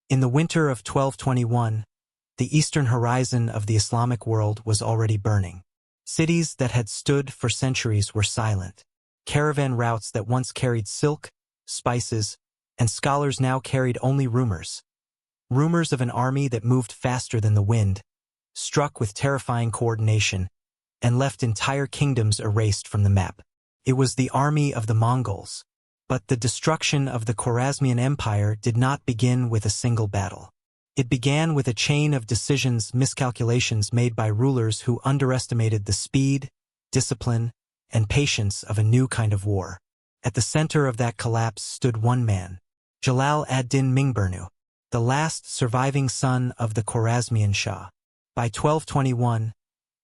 In the winter of 1221, the eastern horizon of the Islamic world was already burning. Cities that had stood for centuries were silent. Caravan routes that once carried silk, spices, and scholars now carried only rumors. Rumors of an army that moved faster than the wind, struck with terrifying coordination, and left entire kingdoms erased from the map. It was the army of the Mongols. But the destruction of the Khwarazmian Empire did not begin with a single battle. It began with a chain of miscalculations made by rulers who underestimated the speed, discipline, and patience of a new kind of war. At the center of that collapse stood one man, Jalal ad-Din Mingburnu, the last surviving son of the Khwarazmian Shah. By 1221,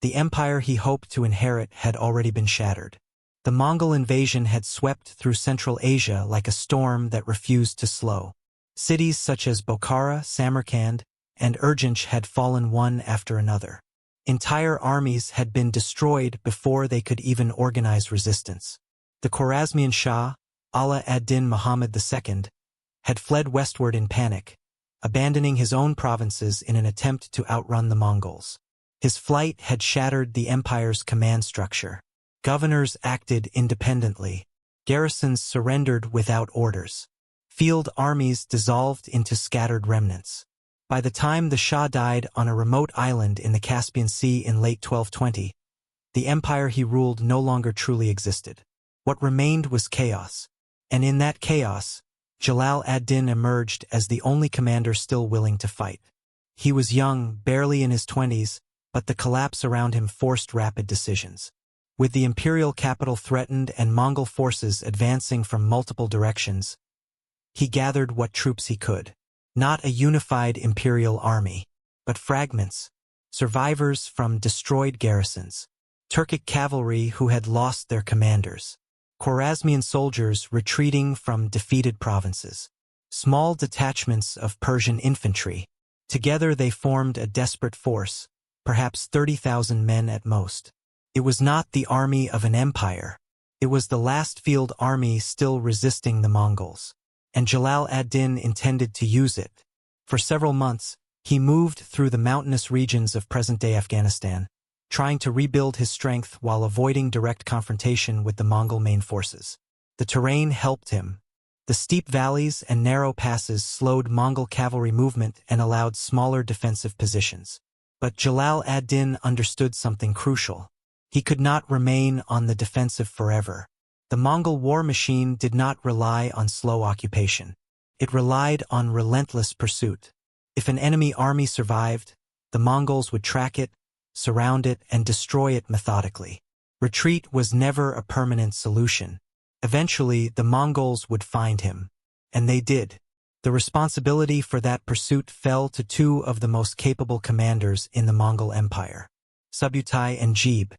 the empire he hoped to inherit had already been shattered. The Mongol invasion had swept through Central Asia like a storm that refused to slow. Cities such as Bokhara, Samarkand, and Urgench had fallen one after another. Entire armies had been destroyed before they could even organize resistance. The Khwarazmian Shah, Ala ad-Din Muhammad II, had fled westward in panic, abandoning his own provinces in an attempt to outrun the Mongols. His flight had shattered the empire's command structure. Governors acted independently. Garrisons surrendered without orders. Field armies dissolved into scattered remnants. By the time the Shah died on a remote island in the Caspian Sea in late 1220, the empire he ruled no longer truly existed. What remained was chaos. And in that chaos, Jalal ad-Din emerged as the only commander still willing to fight. He was young, barely in his 20s, but the collapse around him forced rapid decisions. With the imperial capital threatened and Mongol forces advancing from multiple directions, he gathered what troops he could. Not a unified imperial army, but fragments, survivors from destroyed garrisons, Turkic cavalry who had lost their commanders, Khwarazmian soldiers retreating from defeated provinces, small detachments of Persian infantry. Together they formed a desperate force, perhaps 30,000 men at most. It was not the army of an empire. It was the last field army still resisting the Mongols. And Jalal ad-Din intended to use it. For several months, he moved through the mountainous regions of present-day Afghanistan, trying to rebuild his strength while avoiding direct confrontation with the Mongol main forces. The terrain helped him. The steep valleys and narrow passes slowed Mongol cavalry movement and allowed smaller defensive positions. But Jalal ad-Din understood something crucial. He could not remain on the defensive forever. The Mongol war machine did not rely on slow occupation. It relied on relentless pursuit. If an enemy army survived, the Mongols would track it, surround it, and destroy it methodically. Retreat was never a permanent solution. Eventually, the Mongols would find him. And they did. The responsibility for that pursuit fell to two of the most capable commanders in the Mongol Empire, Subutai and Jebe.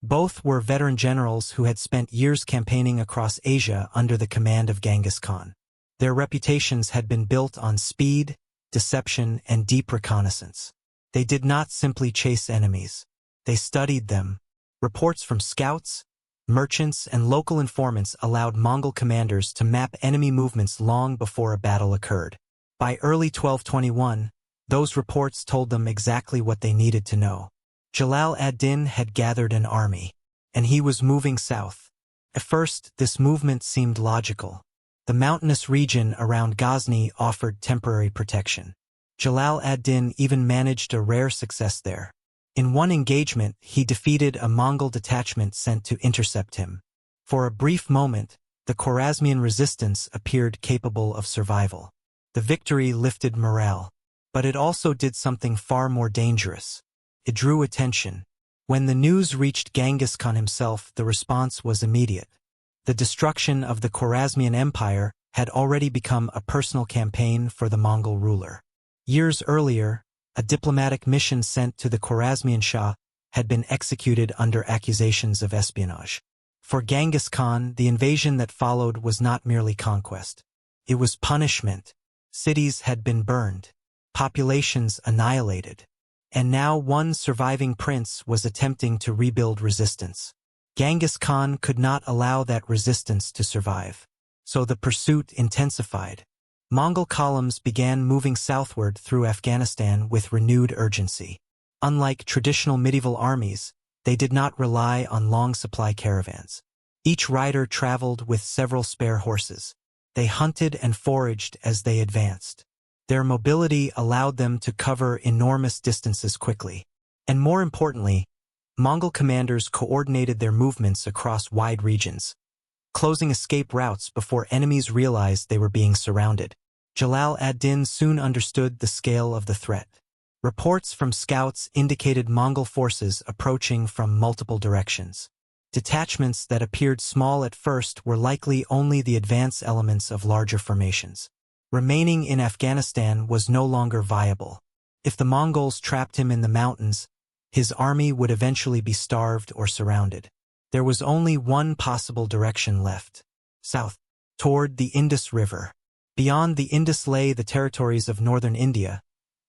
Both were veteran generals who had spent years campaigning across Asia under the command of Genghis Khan. Their reputations had been built on speed, deception, and deep reconnaissance. They did not simply chase enemies. They studied them. Reports from scouts, merchants, and local informants allowed Mongol commanders to map enemy movements long before a battle occurred. By early 1221, those reports told them exactly what they needed to know. Jalal ad-Din had gathered an army, and he was moving south. At first, this movement seemed logical. The mountainous region around Ghazni offered temporary protection. Jalal ad-Din even managed a rare success there. In one engagement, he defeated a Mongol detachment sent to intercept him. For a brief moment, the Khwarazmian resistance appeared capable of survival. The victory lifted morale, but it also did something far more dangerous. It drew attention. When the news reached Genghis Khan himself, the response was immediate. The destruction of the Khwarazmian Empire had already become a personal campaign for the Mongol ruler. Years earlier, a diplomatic mission sent to the Khwarazmian Shah had been executed under accusations of espionage. For Genghis Khan, the invasion that followed was not merely conquest. It was punishment. Cities had been burned, populations annihilated. And now one surviving prince was attempting to rebuild resistance. Genghis Khan could not allow that resistance to survive. So the pursuit intensified. Mongol columns began moving southward through Afghanistan with renewed urgency. Unlike traditional medieval armies, they did not rely on long supply caravans. Each rider traveled with several spare horses. They hunted and foraged as they advanced. Their mobility allowed them to cover enormous distances quickly. And more importantly, Mongol commanders coordinated their movements across wide regions, closing escape routes before enemies realized they were being surrounded. Jalal ad-Din soon understood the scale of the threat. Reports from scouts indicated Mongol forces approaching from multiple directions. Detachments that appeared small at first were likely only the advance elements of larger formations. Remaining in Afghanistan was no longer viable. If the Mongols trapped him in the mountains, his army would eventually be starved or surrounded. There was only one possible direction left: south, toward the Indus River. Beyond the Indus lay the territories of northern India,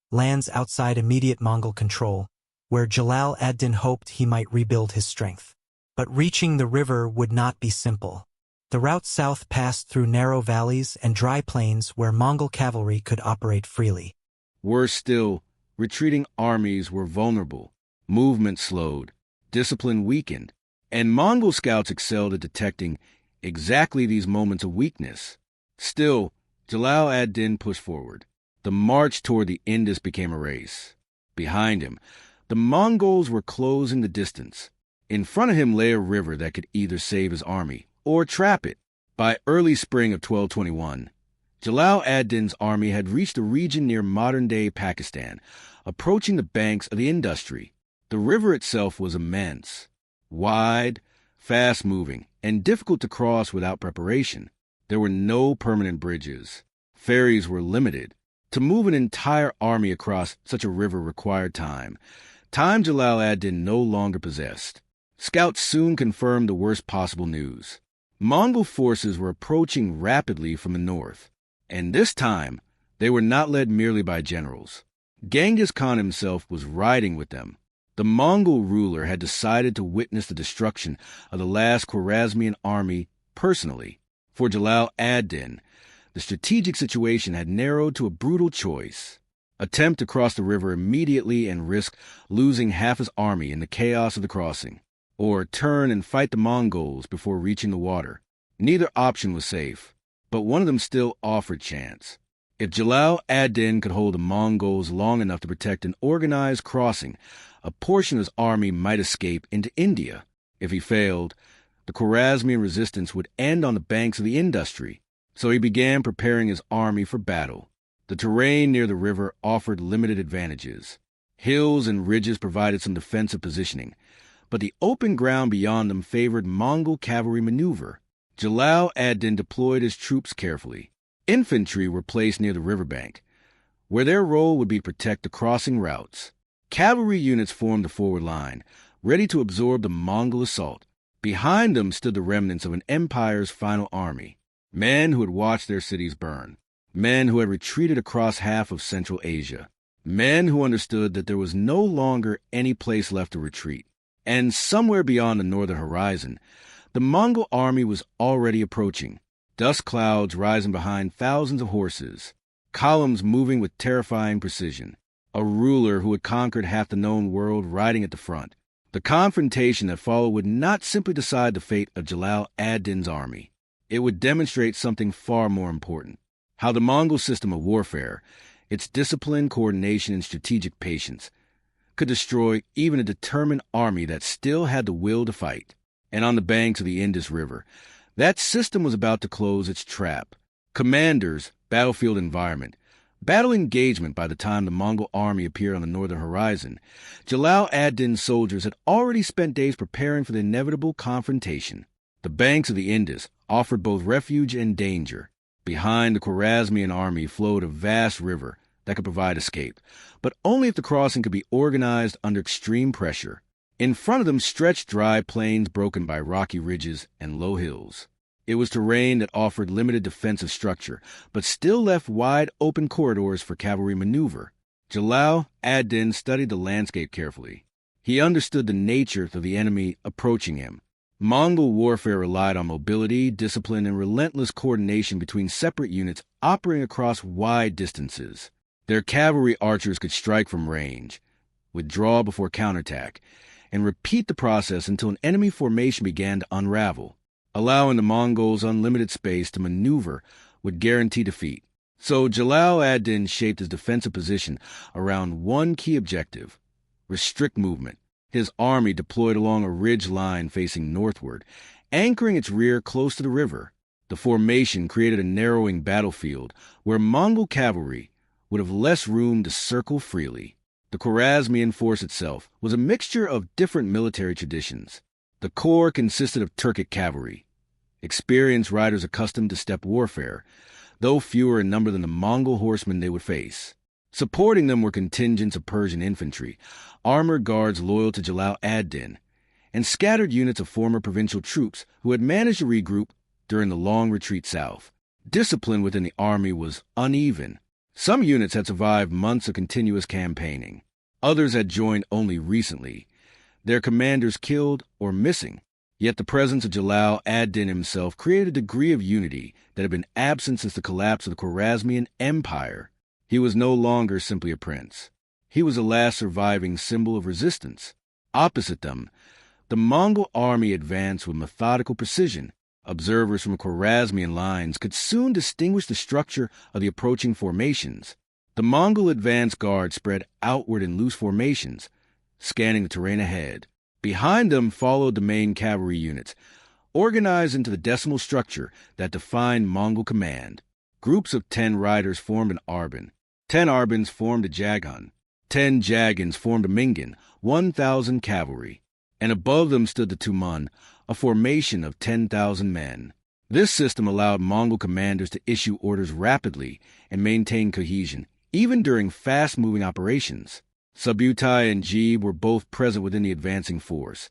lands outside immediate Mongol control, where Jalal ad-Din hoped he might rebuild his strength. But reaching the river would not be simple. The route south passed through narrow valleys and dry plains where Mongol cavalry could operate freely. Worse still, retreating armies were vulnerable, movement slowed, discipline weakened, and Mongol scouts excelled at detecting exactly these moments of weakness. Still, Jalal ad-Din pushed forward. The march toward the Indus became a race. Behind him, the Mongols were closing the distance. In front of him lay a river that could either save his army or trap it. By early spring of 1221, Jalal ad-Din's army had reached a region near modern-day Pakistan, approaching the banks of the Indus. The river itself was immense, wide, fast-moving, and difficult to cross without preparation. There were no permanent bridges. Ferries were limited. To move an entire army across such a river required time Jalal ad-Din no longer possessed. Scouts soon confirmed the worst possible news. Mongol forces were approaching rapidly from the north, and this time they were not led merely by generals. Genghis Khan himself was riding with them. The Mongol ruler had decided to witness the destruction of the last Khwarazmian army personally. For Jalal ad-Din, the strategic situation had narrowed to a brutal choice: attempt to cross the river immediately and risk losing half his army in the chaos of the crossing, or turn and fight the Mongols before reaching the water. Neither option was safe, but one of them still offered chance. If Jalal ad-Din could hold the Mongols long enough to protect an organized crossing, a portion of his army might escape into India. If he failed, the Khwarazmian resistance would end on the banks of the Indus, so he began preparing his army for battle. The terrain near the river offered limited advantages. Hills and ridges provided some defensive positioning, but the open ground beyond them favored Mongol cavalry maneuver. Jalal ad-Din deployed his troops carefully. Infantry were placed near the riverbank, where their role would be to protect the crossing routes. Cavalry units formed the forward line, ready to absorb the Mongol assault. Behind them stood the remnants of an empire's final army, men who had watched their cities burn, men who had retreated across half of Central Asia, men who understood that there was no longer any place left to retreat. And somewhere beyond the northern horizon, the Mongol army was already approaching, dust clouds rising behind thousands of horses, columns moving with terrifying precision, a ruler who had conquered half the known world riding at the front. The confrontation that followed would not simply decide the fate of Jalal ad-Din's army. It would demonstrate something far more important: how the Mongol system of warfare, its discipline, coordination, and strategic patience, could destroy even a determined army that still had the will to fight. And on the banks of the Indus River, that system was about to close its trap. Commanders, battlefield environment, battle engagement. By the time the Mongol army appeared on the northern horizon, Jalal ad-Din's soldiers had already spent days preparing for the inevitable confrontation. The banks of the Indus offered both refuge and danger. Behind the Khwarazmian army flowed a vast river that could provide escape, but only if the crossing could be organized under extreme pressure. In front of them stretched dry plains broken by rocky ridges and low hills. It was terrain that offered limited defensive structure, but still left wide open corridors for cavalry maneuver. Jalal ad-Din studied the landscape carefully. He understood the nature of the enemy approaching him. Mongol warfare relied on mobility, discipline, and relentless coordination between separate units operating across wide distances. Their cavalry archers could strike from range, withdraw before counterattack, and repeat the process until an enemy formation began to unravel, allowing the Mongols unlimited space to maneuver would guarantee defeat. So Jalal ad-Din shaped his defensive position around one key objective: restrict movement. His army deployed along a ridge line facing northward, anchoring its rear close to the river. The formation created a narrowing battlefield where Mongol cavalry would have less room to circle freely. The Khwarazmian force itself was a mixture of different military traditions. The core consisted of Turkic cavalry, experienced riders accustomed to steppe warfare, though fewer in number than the Mongol horsemen they would face. Supporting them were contingents of Persian infantry, armored guards loyal to Jalal ad-Din, and scattered units of former provincial troops who had managed to regroup during the long retreat south. Discipline within the army was uneven. Some units had survived months of continuous campaigning. Others had joined only recently, their commanders killed or missing. Yet the presence of Jalal ad-Din himself created a degree of unity that had been absent since the collapse of the Khwarazmian Empire. He was no longer simply a prince. He was the last surviving symbol of resistance. Opposite them, the Mongol army advanced with methodical precision. Observers from Khwarazmian lines could soon distinguish the structure of the approaching formations. The Mongol advance guard spread outward in loose formations, scanning the terrain ahead. Behind them followed the main cavalry units, organized into the decimal structure that defined Mongol command. Groups of 10 riders formed an arban. 10 arbans formed a jagan. 10 jagans formed a mingan, 1,000 cavalry. And above them stood the tuman, a formation of 10,000 men. This system allowed Mongol commanders to issue orders rapidly and maintain cohesion, even during fast-moving operations. Subutai and Jeeb were both present within the advancing force,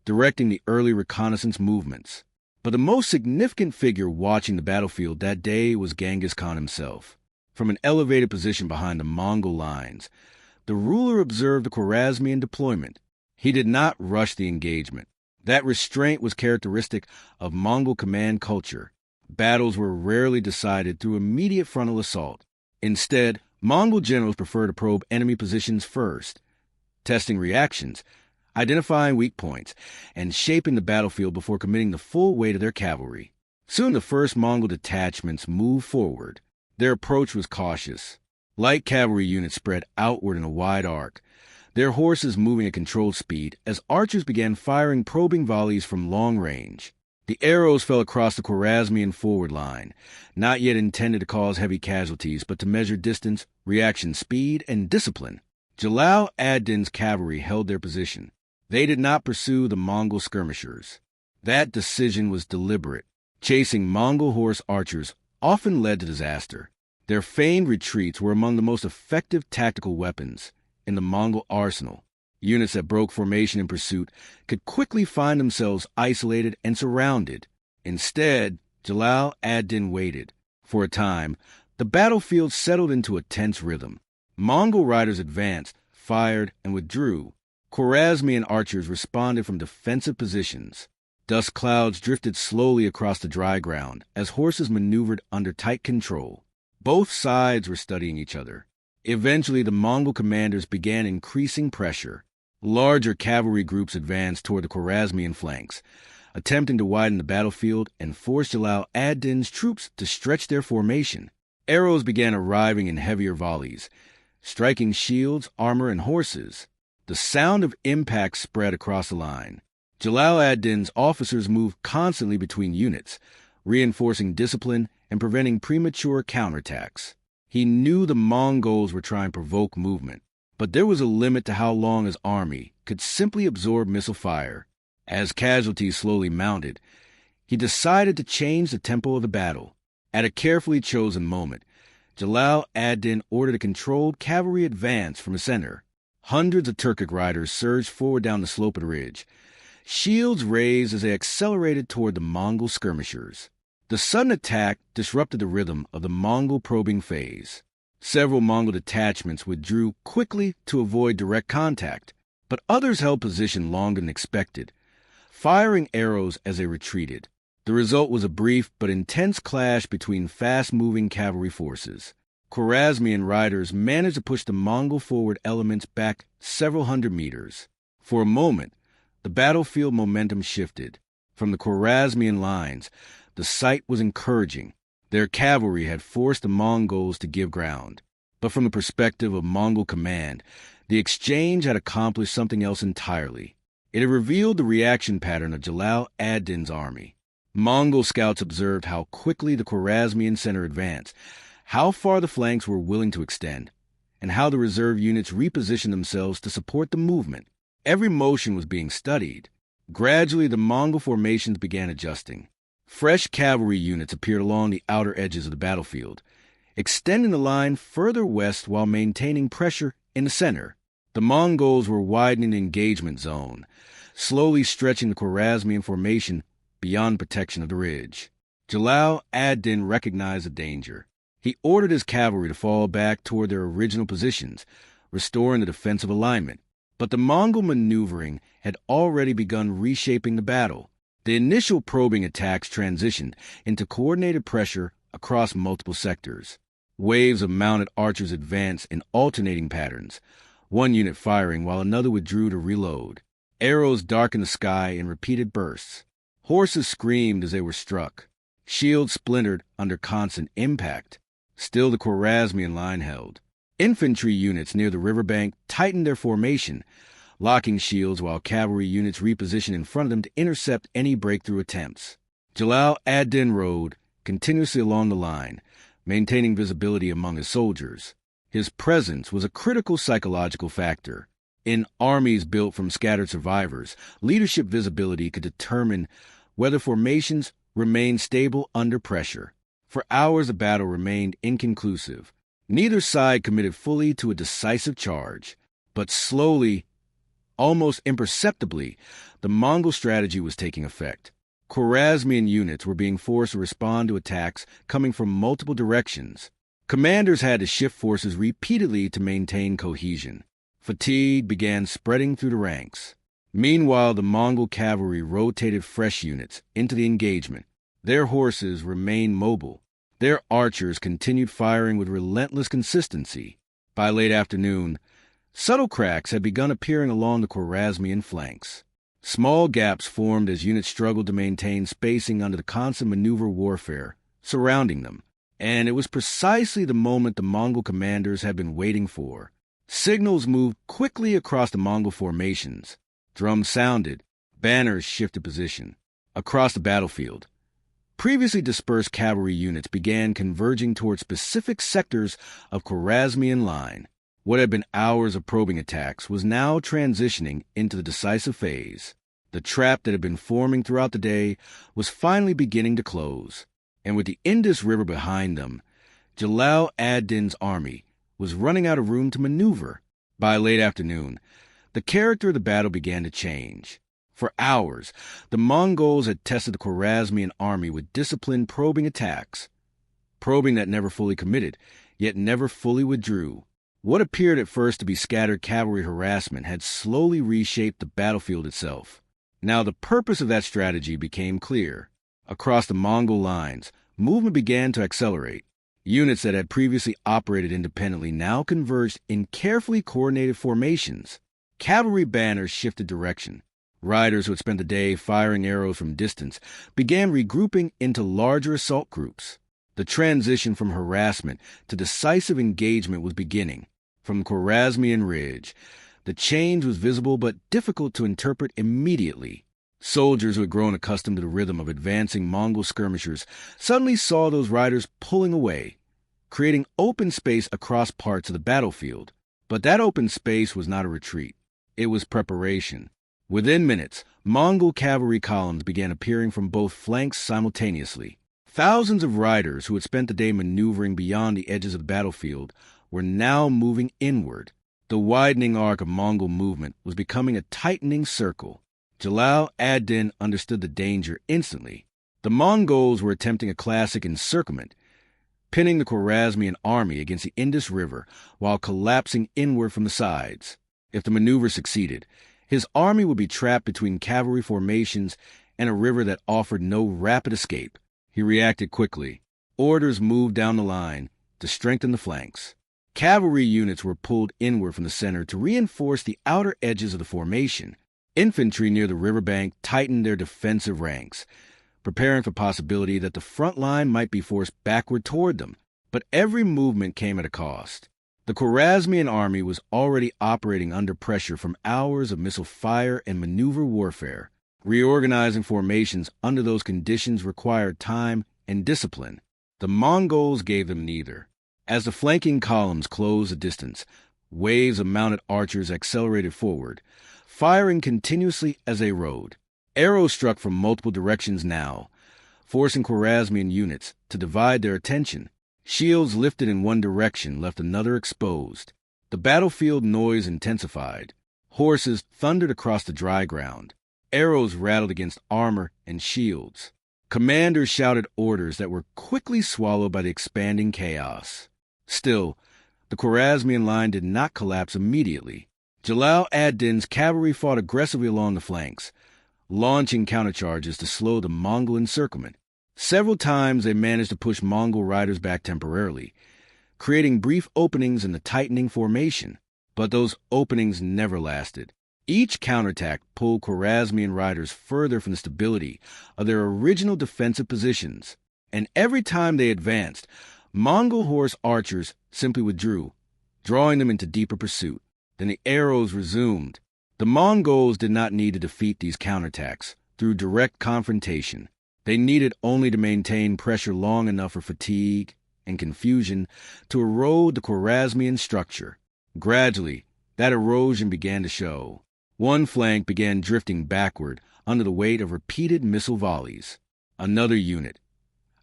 directing the early reconnaissance movements. But the most significant figure watching the battlefield that day was Genghis Khan himself. From an elevated position behind the Mongol lines, the ruler observed the Khwarazmian deployment. He did not rush the engagement. That restraint was characteristic of Mongol command culture. Battles were rarely decided through immediate frontal assault. Instead, Mongol generals preferred to probe enemy positions first, testing reactions, identifying weak points, and shaping the battlefield before committing the full weight of their cavalry. Soon the first Mongol detachments moved forward. Their approach was cautious. Light cavalry units spread outward in a wide arc, their horses moving at controlled speed as archers began firing probing volleys from long range. The arrows fell across the Khwarazmian forward line, not yet intended to cause heavy casualties, but to measure distance, reaction speed, and discipline. Jalal ad-Din's cavalry held their position. They did not pursue the Mongol skirmishers. That decision was deliberate. Chasing Mongol horse archers often led to disaster. Their feigned retreats were among the most effective tactical weapons in the Mongol arsenal. Units that broke formation in pursuit could quickly find themselves isolated and surrounded. Instead, Jalal ad-Din waited. For a time, the battlefield settled into a tense rhythm. Mongol riders advanced, fired, and withdrew. Khwarazmian archers responded from defensive positions. Dust clouds drifted slowly across the dry ground as horses maneuvered under tight control. Both sides were studying each other. Eventually, the Mongol commanders began increasing pressure. Larger cavalry groups advanced toward the Khwarazmian flanks, attempting to widen the battlefield and force Jalal ad-Din's troops to stretch their formation. Arrows began arriving in heavier volleys, striking shields, armor, and horses. The sound of impact spread across the line. Jalal ad-Din's officers moved constantly between units, reinforcing discipline and preventing premature counterattacks. He knew the Mongols were trying to provoke movement, but there was a limit to how long his army could simply absorb missile fire. As casualties slowly mounted, he decided to change the tempo of the battle. At a carefully chosen moment, Jalal ad-Din ordered a controlled cavalry advance from the center. Hundreds of Turkic riders surged forward down the slope of the ridge, shields raised as they accelerated toward the Mongol skirmishers. The sudden attack disrupted the rhythm of the Mongol probing phase. Several Mongol detachments withdrew quickly to avoid direct contact, but others held position longer than expected, firing arrows as they retreated. The result was a brief but intense clash between fast-moving cavalry forces. Khwarazmian riders managed to push the Mongol forward elements back several hundred meters. For a moment, the battlefield momentum shifted. From the Khwarazmian lines, the sight was encouraging. Their cavalry had forced the Mongols to give ground. But from the perspective of Mongol command, the exchange had accomplished something else entirely. It had revealed the reaction pattern of Jalal ad-Din's army. Mongol scouts observed how quickly the Khwarazmian center advanced, how far the flanks were willing to extend, and how the reserve units repositioned themselves to support the movement. Every motion was being studied. Gradually, the Mongol formations began adjusting. Fresh cavalry units appeared along the outer edges of the battlefield, extending the line further west while maintaining pressure in the center. The Mongols were widening the engagement zone, slowly stretching the Khwarazmian formation beyond protection of the ridge. Jalal ad-Din recognized the danger. He ordered his cavalry to fall back toward their original positions, restoring the defensive alignment. But the Mongol maneuvering had already begun reshaping the battle. The initial probing attacks transitioned into coordinated pressure across multiple sectors. Waves of mounted archers advanced in alternating patterns, one unit firing while another withdrew to reload. Arrows darkened the sky in repeated bursts. Horses screamed as they were struck. Shields splintered under constant impact. Still the Khwarazmian line held. Infantry units near the riverbank tightened their formation, locking shields while cavalry units repositioned in front of them to intercept any breakthrough attempts. Jalal ad-Din rode continuously along the line, maintaining visibility among his soldiers. His presence was a critical psychological factor. In armies built from scattered survivors, leadership visibility could determine whether formations remained stable under pressure. For hours, the battle remained inconclusive. Neither side committed fully to a decisive charge, but slowly, almost imperceptibly, the Mongol strategy was taking effect. Khwarazmian units were being forced to respond to attacks coming from multiple directions. Commanders had to shift forces repeatedly to maintain cohesion. Fatigue began spreading through the ranks. Meanwhile, the Mongol cavalry rotated fresh units into the engagement. Their horses remained mobile. Their archers continued firing with relentless consistency. By late afternoon, subtle cracks had begun appearing along the Khwarazmian flanks. Small gaps formed as units struggled to maintain spacing under the constant maneuver warfare surrounding them. And it was precisely the moment the Mongol commanders had been waiting for. Signals moved quickly across the Mongol formations. Drums sounded. Banners shifted position. Across the battlefield, previously dispersed cavalry units began converging toward specific sectors of Khwarazmian line. What had been hours of probing attacks was now transitioning into the decisive phase. The trap that had been forming throughout the day was finally beginning to close. And with the Indus River behind them, Jalal ad-Din's army was running out of room to maneuver. By late afternoon, the character of the battle began to change. For hours, the Mongols had tested the Khwarazmian army with disciplined probing attacks. Probing that never fully committed, yet never fully withdrew. What appeared at first to be scattered cavalry harassment had slowly reshaped the battlefield itself. Now the purpose of that strategy became clear. Across the Mongol lines, movement began to accelerate. Units that had previously operated independently now converged in carefully coordinated formations. Cavalry banners shifted direction. Riders who had spent the day firing arrows from distance began regrouping into larger assault groups. The transition from harassment to decisive engagement was beginning. From the Khwarazmian ridge, the change was visible but difficult to interpret immediately. Soldiers who had grown accustomed to the rhythm of advancing Mongol skirmishers suddenly saw those riders pulling away, creating open space across parts of the battlefield. But that open space was not a retreat. It was preparation. Within minutes, Mongol cavalry columns began appearing from both flanks simultaneously. Thousands of riders who had spent the day maneuvering beyond the edges of the battlefield were now moving inward. The widening arc of Mongol movement was becoming a tightening circle. Jalal ad-Din understood the danger instantly. The Mongols were attempting a classic encirclement, pinning the Khwarazmian army against the Indus River while collapsing inward from the sides. If the maneuver succeeded, His army would be trapped between cavalry formations and a river that offered no rapid escape. He reacted quickly. Orders moved down the line to strengthen the flanks. Cavalry units were pulled inward from the center to reinforce the outer edges of the formation. Infantry near the riverbank tightened their defensive ranks, preparing for the possibility that the front line might be forced backward toward them. But every movement came at a cost. The Khwarazmian army was already operating under pressure from hours of missile fire and maneuver warfare. Reorganizing formations under those conditions required time and discipline. The Mongols gave them neither. As the flanking columns closed the distance, waves of mounted archers accelerated forward, firing continuously as they rode. Arrows struck from multiple directions now, forcing Khwarazmian units to divide their attention. Shields lifted in one direction left another exposed. The battlefield noise intensified. Horses thundered across the dry ground. Arrows rattled against armor and shields. Commanders shouted orders that were quickly swallowed by the expanding chaos. Still, the Khwarazmian line did not collapse immediately. Jalal ad-Din's cavalry fought aggressively along the flanks, launching countercharges to slow the Mongol encirclement. Several times they managed to push Mongol riders back temporarily, creating brief openings in the tightening formation. But those openings never lasted. Each counterattack pulled Khwarazmian riders further from the stability of their original defensive positions, and every time they advanced, Mongol horse archers simply withdrew, drawing them into deeper pursuit. Then the arrows resumed. The Mongols did not need to defeat these counterattacks through direct confrontation. They needed only to maintain pressure long enough for fatigue and confusion to erode the Khwarazmian structure. Gradually, that erosion began to show. One flank began drifting backward under the weight of repeated missile volleys. Another unit,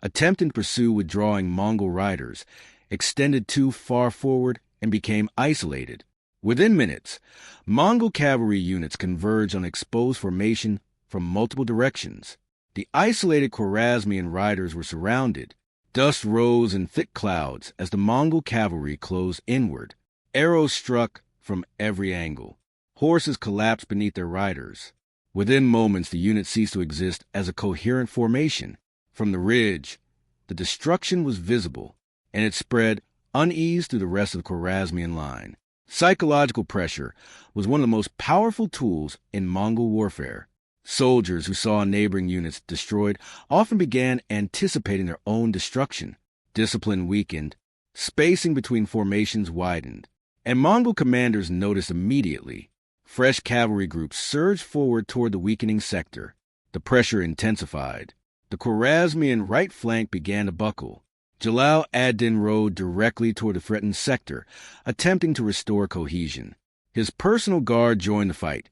attempting to pursue withdrawing Mongol riders, extended too far forward and became isolated. Within minutes, Mongol cavalry units converged on exposed formation from multiple directions. The isolated Khwarazmian riders were surrounded. Dust rose in thick clouds as the Mongol cavalry closed inward. Arrows struck from every angle. Horses collapsed beneath their riders. Within moments, the unit ceased to exist as a coherent formation. From the ridge, the destruction was visible, and it spread uneased through the rest of the Khwarazmian line. Psychological pressure was one of the most powerful tools in Mongol warfare. Soldiers who saw neighboring units destroyed often began anticipating their own destruction. Discipline weakened, spacing between formations widened, and Mongol commanders noticed immediately. Fresh cavalry groups surged forward toward the weakening sector. The pressure intensified. The Khwarazmian right flank began to buckle. Jalal ad-Din rode directly toward the threatened sector, attempting to restore cohesion. His personal guard joined the fight,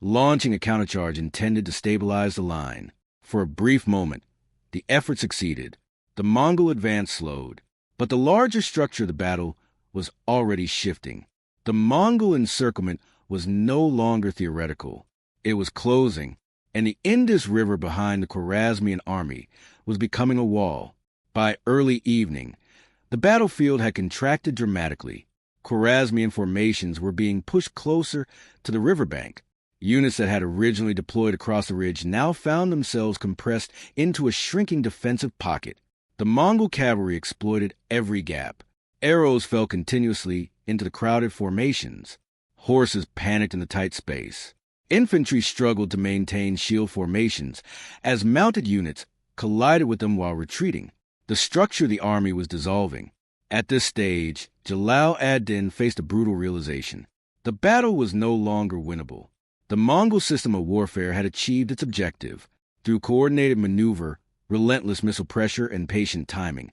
launching a countercharge intended to stabilize the line. For a brief moment, the effort succeeded. The Mongol advance slowed, but the larger structure of the battle was already shifting. The Mongol encirclement was no longer theoretical. It was closing, and the Indus River behind the Khwarazmian army was becoming a wall. By early evening, the battlefield had contracted dramatically. Khwarazmian formations were being pushed closer to the riverbank. Units that had originally deployed across the ridge now found themselves compressed into a shrinking defensive pocket. The Mongol cavalry exploited every gap. Arrows fell continuously into the crowded formations. Horses panicked in the tight space. Infantry struggled to maintain shield formations as mounted units collided with them while retreating. The structure of the army was dissolving. At this stage, Jalal ad-Din faced a brutal realization. The battle was no longer winnable. The Mongol system of warfare had achieved its objective. Through coordinated maneuver, relentless missile pressure, and patient timing,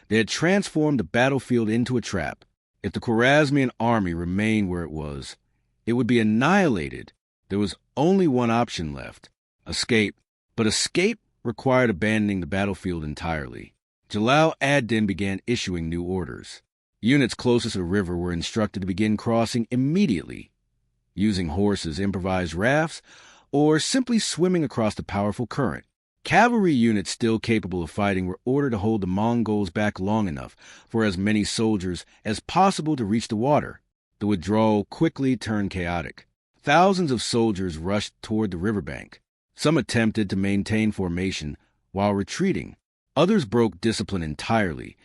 they had transformed the battlefield into a trap. If the Khwarazmian army remained where it was, it would be annihilated. There was only one option left: escape. But escape required abandoning the battlefield entirely. Jalal ad-Din began issuing new orders. Units closest to the river were instructed to begin crossing immediately, using horses, improvised rafts, or simply swimming across the powerful current. Cavalry units still capable of fighting were ordered to hold the Mongols back long enough for as many soldiers as possible to reach the water. The withdrawal quickly turned chaotic. Thousands of soldiers rushed toward the riverbank. Some attempted to maintain formation while retreating. Others broke discipline entirely,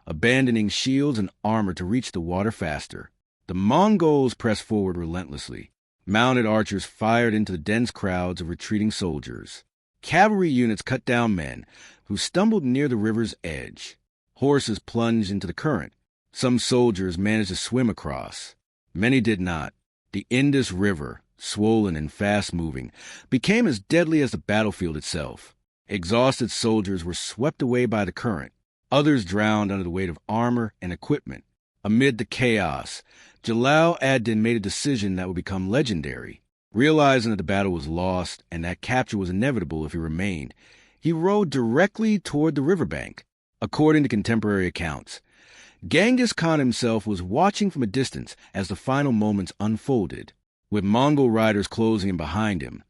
abandoning shields and armor to reach the water faster. The Mongols pressed forward relentlessly. Mounted archers fired into the dense crowds of retreating soldiers. Cavalry units cut down men who stumbled near the river's edge. Horses plunged into the current. Some soldiers managed to swim across. Many did not. The Indus River, swollen and fast-moving, became as deadly as the battlefield itself. Exhausted soldiers were swept away by the current. Others drowned under the weight of armor and equipment. Amid the chaos, Jalal ad-Din made a decision that would become legendary. Realizing that the battle was lost and that capture was inevitable if he remained, he rode directly toward the riverbank. According to contemporary accounts, Genghis Khan himself was watching from a distance as the final moments unfolded. With Mongol riders closing in behind him,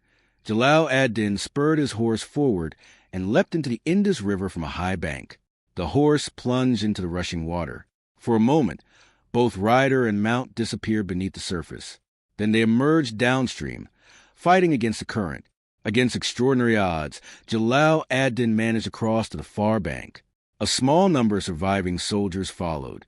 Jalal ad-Din spurred his horse forward and leapt into the Indus River from a high bank. The horse plunged into the rushing water. For a moment, both rider and mount disappeared beneath the surface. Then they emerged downstream, fighting against the current. Against extraordinary odds, Jalal ad-Din managed to cross to the far bank. A small number of surviving soldiers followed.